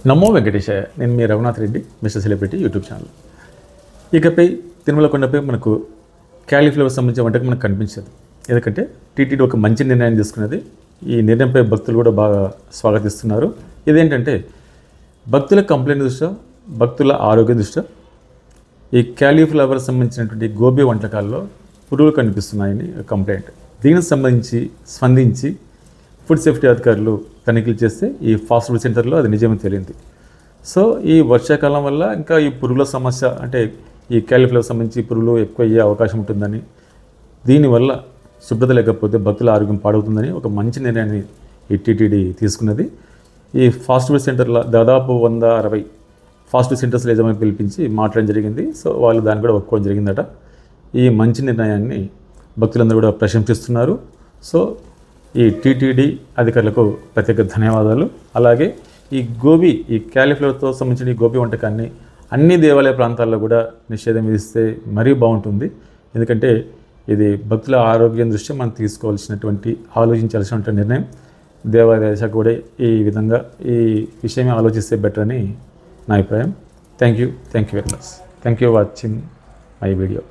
నమో వెంకటేశాయ. నేను మీ Raghunath Reddy, mister celebrity YouTube channel. ఇకపై తిరుమల కొండపై మనకు క్యాలీఫ్లవర్ సంబంధించిన వంటకం మనకు కనిపించదు. ఎందుకంటే టీటీడీ ఒక మంచి నిర్ణయం తీసుకున్నది. ఈ నిర్ణయంపై భక్తులు కూడా బాగా స్వాగతిస్తున్నారు. ఇదేంటంటే భక్తుల కంప్లైంట్ దృష్ట్యా, భక్తుల ఆరోగ్య దృష్ట్యా ఈ క్యాలీఫ్లవర్ సంబంధించినటువంటి గోబీ వంటకాల్లో పురుగులు కనిపిస్తున్నాయని కంప్లైంట్. దీనికి సంబంధించి స్పందించి ఫుడ్ సేఫ్టీ అధికారులు తనిఖీలు చేస్తే ఈ ఫాస్ట్ ఫుడ్ సెంటర్లో అది నిజమే తెలియంది. సో ఈ వర్షాకాలం వల్ల ఇంకా ఈ పురుగుల సమస్య, అంటే ఈ క్యాలీఫ్లవర్ సంబంధించి పురుగులు ఎక్కువ అయ్యే అవకాశం ఉంటుందని, దీనివల్ల శుభ్రత లేకపోతే భక్తుల ఆరోగ్యం పాడవుతుందని ఒక మంచి నిర్ణయాన్ని ఈ టీటీడీ తీసుకున్నది. ఈ ఫాస్ట్ ఫుడ్ సెంటర్లో దాదాపు 160 ఫాస్ట్ ఫుడ్ సెంటర్స్ యజమాని పిలిపించి మాట్లాడడం జరిగింది. సో వాళ్ళు దాన్ని కూడా ఒప్పుకోవడం జరిగిందట. ఈ మంచి నిర్ణయాన్ని భక్తులందరూ కూడా ప్రశంసిస్తున్నారు. సో ఈ టీటీడీ అధికారులకు ప్రత్యేక ధన్యవాదాలు. అలాగే ఈ క్యాలీఫ్లవర్తో సంబంధించిన ఈ గోబీ వంటకాన్ని అన్ని దేవాలయ ప్రాంతాల్లో కూడా నిషేధం విధిస్తే మరీ బాగుంటుంది. ఎందుకంటే ఇది భక్తుల ఆరోగ్యం దృష్ట్యా మనం తీసుకోవాల్సినటువంటి, ఆలోచించాల్సినటువంటి నిర్ణయం. దేవాలయ శాఖ కూడా ఈ విధంగా ఈ విషయమే ఆలోచిస్తే బెటర్ అని నా అభిప్రాయం. Thank you very much. Thank you watching my video.